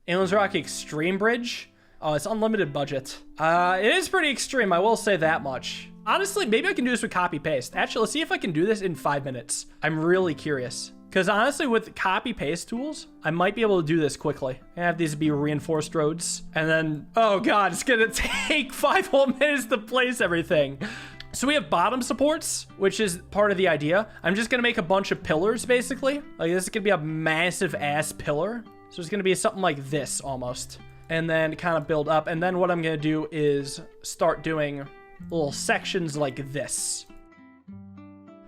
Aliensrock Extreme Bridge. Oh, it's unlimited budget. It is pretty extreme, I will say that much. Honestly, maybe I can do this with copy paste. Actually, let's see if I can do this in 5 minutes. I'm really curious. Because honestly, with copy paste tools, I might be able to do this quickly. I have these be reinforced roads. And then, oh God, it's gonna take 5 whole minutes to place everything. So we have bottom supports, which is part of the idea. I'm just gonna make a bunch of pillars, basically. Like this is gonna be a massive ass pillar. So it's gonna be something like this almost. And then kind of build up. And then what I'm gonna do is start doing little sections like this.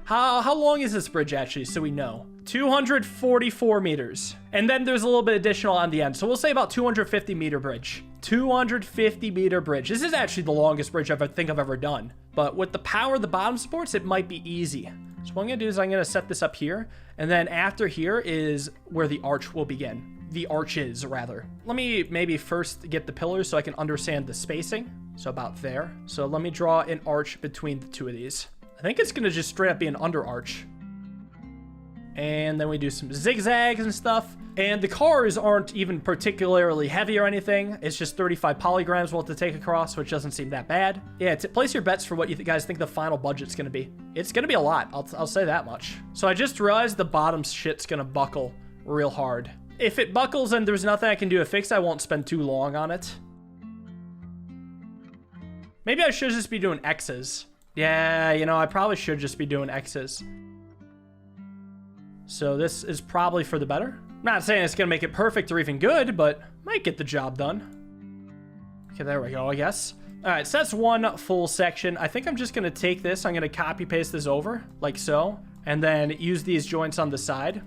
How long is this bridge actually, so we know? 244 meters. And then there's a little bit additional on the end. So we'll say about 250 meter bridge. 250 meter bridge. This is actually the longest bridge I think I've ever done. But with the power of the bottom supports, it might be easy. So what I'm gonna do is I'm gonna set this up here. And then after here is where the arch will begin. The arches, rather. Let me maybe first get the pillars so I can understand the spacing. So about there. So let me draw an arch between the two of these. I think it's gonna just straight up be an under arch. And then we do some zigzags and stuff. And the cars aren't even particularly heavy or anything. It's just 35 polygrams we'll have to take across, which doesn't seem that bad. Yeah, place your bets for what you guys think the final budget's gonna be. It's gonna be a lot, I'll say that much. So I just realized the bottom shit's gonna buckle real hard. If it buckles and there's nothing I can do to fix, I won't spend too long on it. Maybe I should just be doing X's. Yeah, you know, I probably should just be doing X's. So this is probably for the better. I'm not saying it's gonna make it perfect or even good, but might get the job done. Okay, there we go, I guess. All right, so that's one full section. I think I'm just gonna take this, I'm gonna copy paste this over, like so, and then use these joints on the side.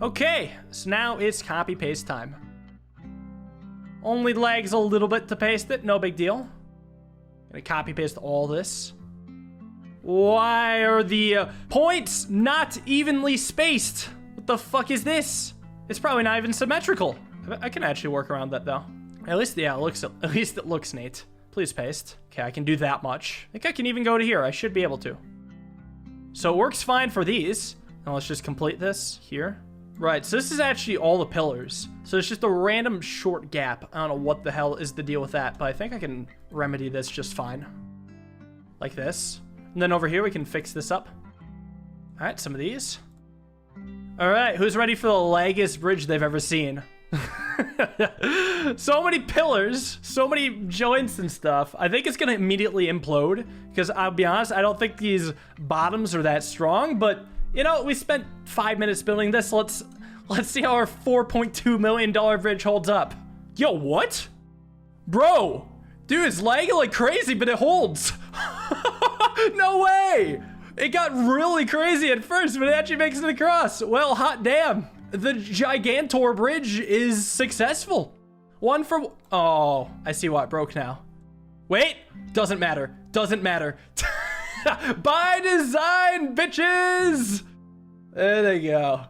Okay, so now it's copy paste time. Only lags a little bit to paste it, no big deal. Gonna copy paste all this. Why are the points not evenly spaced? What the fuck is this? It's probably not even symmetrical. I can actually work around that though. At least, yeah, at least it looks neat. Please paste. Okay, I can do that much. I think I can even go to here. I should be able to. So it works fine for these. Now let's just complete this here. Right, so this is actually all the pillars. So it's just a random short gap. I don't know what the hell is the deal with that, but I think I can remedy this just fine. Like this. And then over here, we can fix this up. All right, some of these. All right, who's ready for the laggiest bridge they've ever seen? So many pillars, so many joints and stuff. I think it's gonna immediately implode because I'll be honest, I don't think these bottoms are that strong, but you know, we spent 5 minutes building this. Let's see how our $4.2 million bridge holds up. Yo, what? Bro, dude, it's lagging like crazy, but it holds. No way. It got really crazy at first, but it actually makes it across. Well, hot damn. The Gigantor bridge is successful. One for, oh, I see why it broke now. Wait, doesn't matter, doesn't matter. By design, bitches! There they go.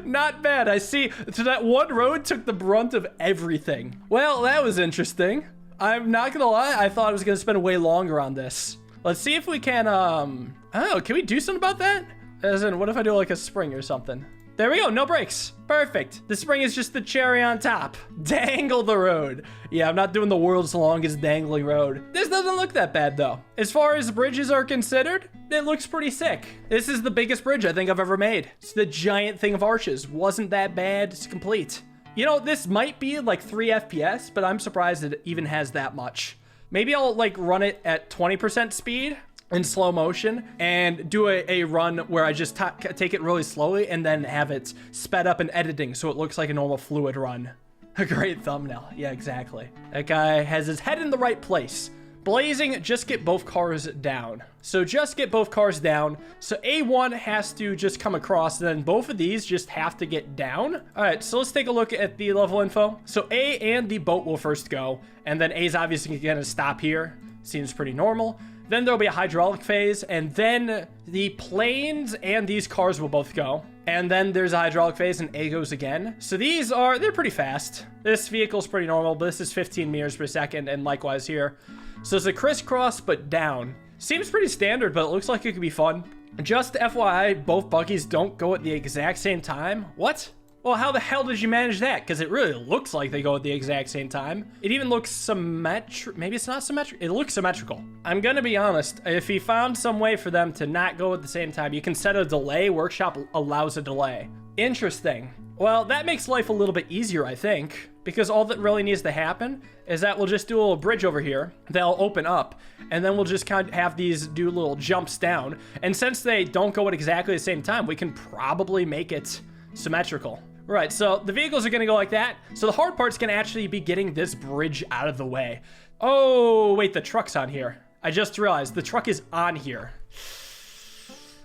Not bad. I see. So that one road took the brunt of everything. Well, that was interesting. I'm not gonna lie. I thought I was gonna spend way longer on this. Let's see if we can, oh, can we do something about that? As in, what if I do like a spring or something? There we go, no brakes. Perfect. The spring is just the cherry on top. Dangle the road. Yeah, I'm not doing the world's longest dangling road. This doesn't look that bad though. As far as bridges are considered, it looks pretty sick. This is the biggest bridge I think I've ever made. It's the giant thing of arches. Wasn't that bad, it's complete. You know, this might be like 3 FPS, but I'm surprised it even has that much. Maybe I'll like run it at 20% speed in slow motion and do a run where I just take it really slowly and then have it sped up in editing so it looks like a normal fluid run. A great thumbnail. Yeah, exactly. That guy has his head in the right place. Blazing, just get both cars down. So just get both cars down. So A1 has to just come across, and then both of these just have to get down. All right, so let's take a look at the level info. So A and the boat will first go, and then A is obviously gonna stop here. Seems pretty normal. Then there'll be a hydraulic phase, and then the planes and these cars will both go. And then there's a hydraulic phase and A goes again. So these are, they're pretty fast. This vehicle's pretty normal, but this is 15 meters per second, and likewise here. So it's a crisscross, but down. Seems pretty standard, but it looks like it could be fun. Just FYI, both buggies don't go at the exact same time. What? Well, how the hell did you manage that? Because it really looks like they go at the exact same time. It even looks symmetrical. Maybe it's not symmetrical. It looks symmetrical. I'm going to be honest. If he found some way for them to not go at the same time, you can set a delay. Workshop allows a delay. Interesting. Well, that makes life a little bit easier, I think, because all that really needs to happen is that we'll just do a little bridge over here. They'll open up, and then we'll just kind of have these do little jumps down. And since they don't go at exactly the same time, we can probably make it symmetrical. Right, so the vehicles are going to go like that. So the hard part's going to actually be getting this bridge out of the way. Oh, wait, the truck's on here. I just realized the truck is on here.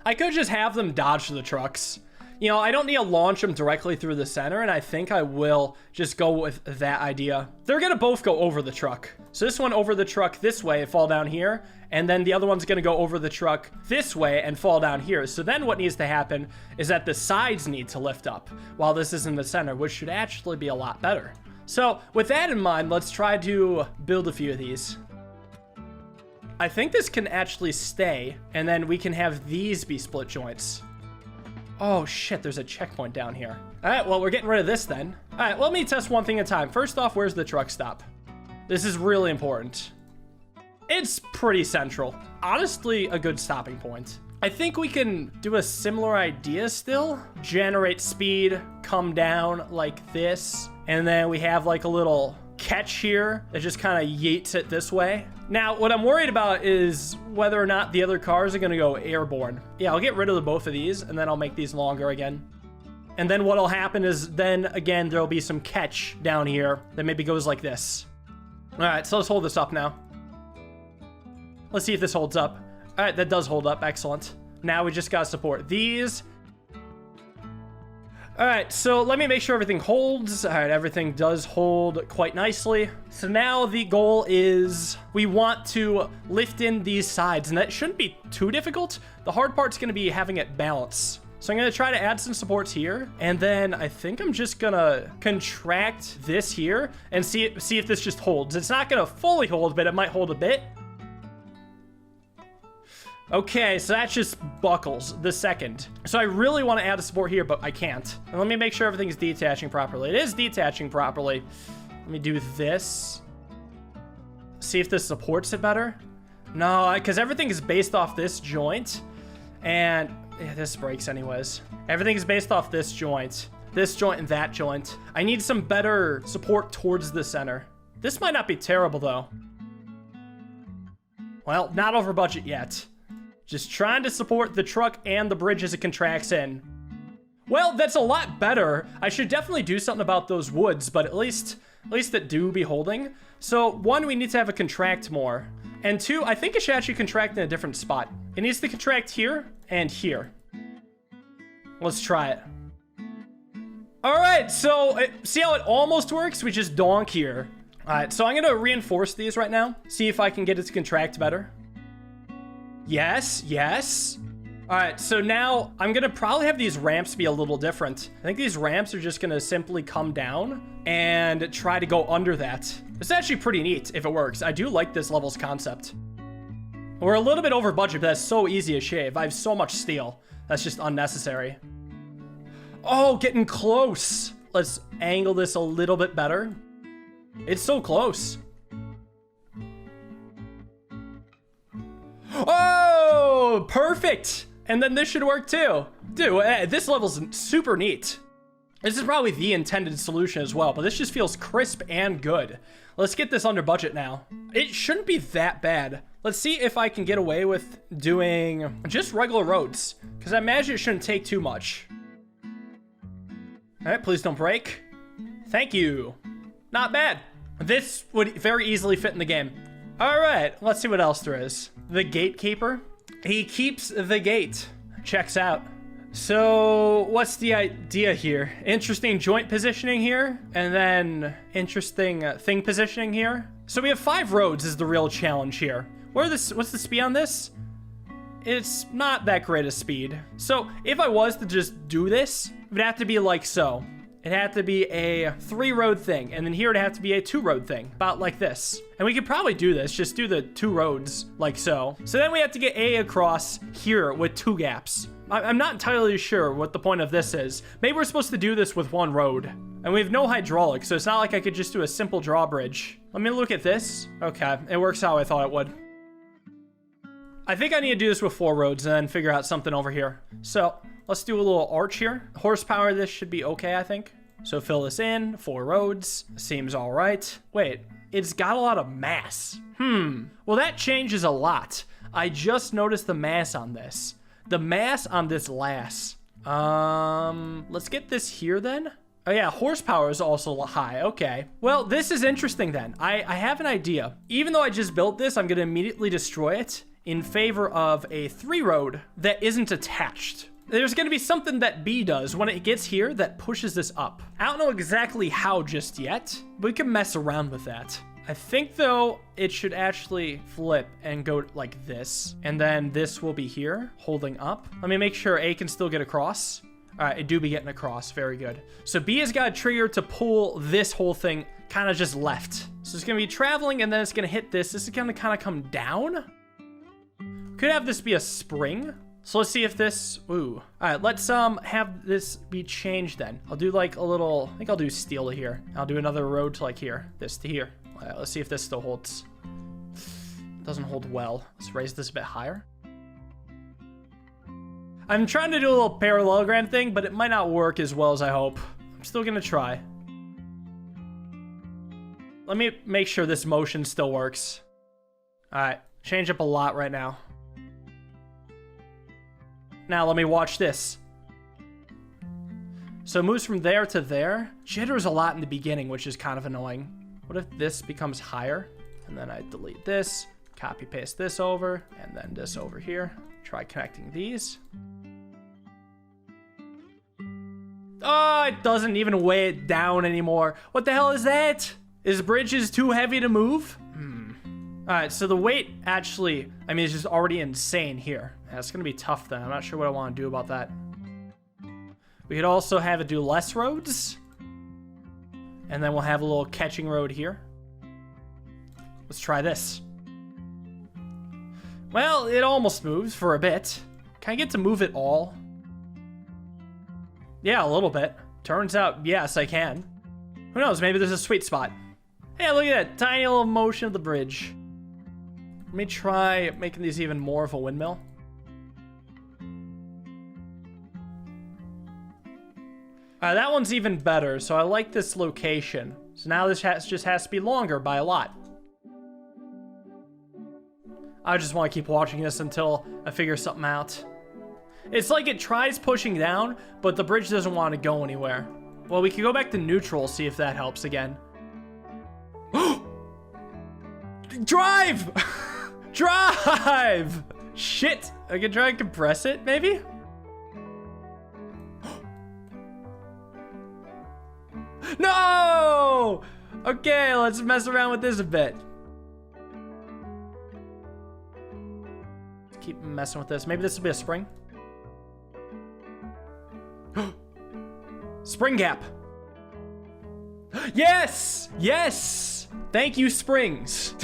I could just have them dodge the trucks. You know, I don't need to launch them directly through the center, and I think I will just go with that idea. They're going to both go over the truck. So this one over the truck this way and fall down here, and then the other one's going to go over the truck this way and fall down here. So then what needs to happen is that the sides need to lift up while this is in the center, which should actually be a lot better. So with that in mind, let's try to build a few of these. I think this can actually stay, and then we can have these be split joints. Oh shit, there's a checkpoint down here. All right, well, we're getting rid of this then. All right, let me test one thing at a time. First off, where's the truck stop? This is really important. It's pretty central. Honestly, a good stopping point. I think we can do a similar idea still. Generate speed, come down like this. And then we have like a little catch here that just kind of yeets it this way. Now, what I'm worried about is whether or not the other cars are going to go airborne. Yeah, I'll get rid of the both of these, and then I'll make these longer again. And then what'll happen is then, again, there'll be some catch down here that maybe goes like this. All right, so let's hold this up now. Let's see if this holds up. All right, that does hold up. Excellent. Now we just got to support these. All right, so let me make sure everything holds. All right, everything does hold quite nicely. So now the goal is we want to lift in these sides, and that shouldn't be too difficult. The hard part's going to be having it balance. So I'm going to try to add some supports here, and then I think I'm just going to contract this here and see if this just holds. It's not going to fully hold, but it might hold a bit. Okay, so that just buckles the second. So I really want to add a support here, but I can't. And let me make sure everything's detaching properly. It is detaching properly. Let me do this. See if this supports it better. No, because everything is based off this joint. And yeah, this breaks anyways. Everything is based off this joint, and that joint. I need some better support towards the center. This might not be terrible though. Well, not over budget yet. Just trying to support the truck and the bridge as it contracts in. Well, that's a lot better. I should definitely do something about those woods, but at least that do be holding. So one, we need to have it contract more. And two, I think it should actually contract in a different spot. It needs to contract here and here. Let's try it. All right, so see how it almost works? We just donk here. All right, so I'm gonna reinforce these right now. See if I can get it to contract better. Yes, yes. All right, so now I'm gonna probably have these ramps be a little different. I think these ramps are just gonna simply come down and try to go under that. It's actually pretty neat if it works. I do like this level's concept. We're a little bit over budget, but that's so easy to shave. I have so much steel. That's just unnecessary. Oh, getting close. Let's angle this a little bit better. It's so close. Oh, perfect. And then this should work too. Dude, this level's super neat. This is probably the intended solution as well, but this just feels crisp and good. Let's get this under budget now. It shouldn't be that bad. Let's see if I can get away with doing just regular roads, because I imagine it shouldn't take too much. All right, please don't break. Thank you. Not bad. This would very easily fit in the game. All right, let's see what else there is. The gatekeeper. He keeps the gate. Checks out. So what's the idea here? Interesting joint positioning here, and then interesting thing positioning here. So we have 5 roads is the real challenge here. What's the speed on this? It's not that great a speed. So if I was to just do this, it would have to be like so. It had to be a 3-road thing, and then here it'd have to be a 2-road thing, about like this. And we could probably do this, just do the 2 roads like so. So then we have to get A across here with 2 gaps. I'm not entirely sure what the point of this is. Maybe we're supposed to do this with one road. And we have no hydraulic, so it's not like I could just do a simple drawbridge. Let me look at this. Okay, it works how I thought it would. I think I need to do this with 4 roads and then figure out something over here. So let's do a little arch here. Horsepower, this should be okay, I think. So fill this in, 4 roads. Seems all right. Wait, it's got a lot of mass. Well, that changes a lot. I just noticed the mass on this. The mass on this lass. Let's get this here then. Oh yeah, horsepower is also high. Okay. Well, this is interesting then. I have an idea. Even though I just built this, I'm gonna immediately destroy it in favor of a 3 road that isn't attached. There's gonna be something that B does when it gets here that pushes this up. I don't know exactly how just yet, but we can mess around with that. I think though, it should actually flip and go like this. And then this will be here, holding up. Let me make sure A can still get across. All right, it do be getting across, very good. So B has got a trigger to pull this whole thing kind of just left. So it's gonna be traveling and then it's gonna hit this. This is gonna kind of come down. Could have this be a spring. So let's see if this, ooh. All right, let's have this be changed then. I'll do like a little, I think I'll do steel to here. I'll do another road to like here, this to here. All right, let's see if this still holds. It doesn't hold well. Let's raise this a bit higher. I'm trying to do a little parallelogram thing, but it might not work as well as I hope. I'm still gonna try. Let me make sure this motion still works. All right, change up a lot right now. Now let me watch this. So it moves from there to there. Jitters a lot in the beginning, which is kind of annoying. What if this becomes higher? And then I delete this, copy paste this over, and then this over here. Try connecting these. Oh, it doesn't even weigh it down anymore. What the hell is that? Is bridges too heavy to move? All right, so the weight actually, I mean, it's just already insane here. Yeah, it's gonna be tough then. I'm not sure what I want to do about that. We could also have it do less roads. And then we'll have a little catching road here. Let's try this. Well, it almost moves for a bit. Can I get to move it all? Yeah, a little bit. Turns out, yes, I can. Who knows, maybe there's a sweet spot. Hey, look at that tiny little motion of the bridge. Let me try making these even more of a windmill. That one's even better, so I like this location. So now this just has to be longer by a lot. I just want to keep watching this until I figure something out. It's like it tries pushing down, but the bridge doesn't want to go anywhere. Well, we can go back to neutral, see if that helps again. Drive! Drive! Shit! I can try and compress it, maybe? No! Okay, let's mess around with this a bit. Let's keep messing with this. Maybe this will be a spring. Spring gap. Yes! Yes! Thank you, springs.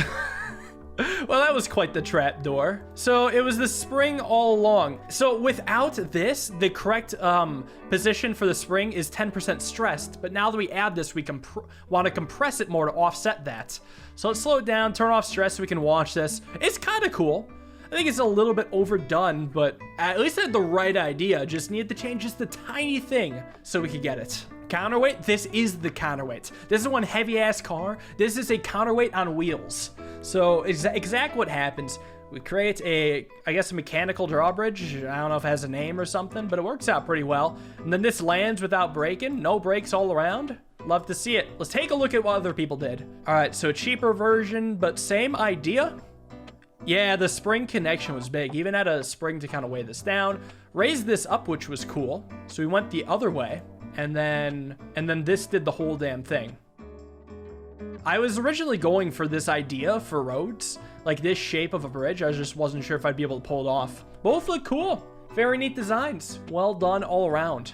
Well, that was quite the trap door. So it was the spring all along. So without this, the correct position for the spring is 10% stressed. But now that we add this, we want to compress it more to offset that. So let's slow it down, turn off stress so we can watch this. It's kind of cool. I think it's a little bit overdone, but at least I had the right idea. Just needed to change just the tiny thing so we could get it. Counterweight, this is the counterweight. This is one heavy ass car. This is a counterweight on wheels. So exact what happens. We create I guess a mechanical drawbridge. I don't know if it has a name or something, but it works out pretty well. And then this lands without braking, no brakes all around. Love to see it. Let's take a look at what other people did. All right, so cheaper version, but same idea. Yeah, the spring connection was big. Even had a spring to kind of weigh this down. Raised this up, which was cool. So we went the other way. And then this did the whole damn thing. I was originally going for this idea for roads, like this shape of a bridge. I just wasn't sure if I'd be able to pull it off. Both look cool. Very neat designs. Well done all around.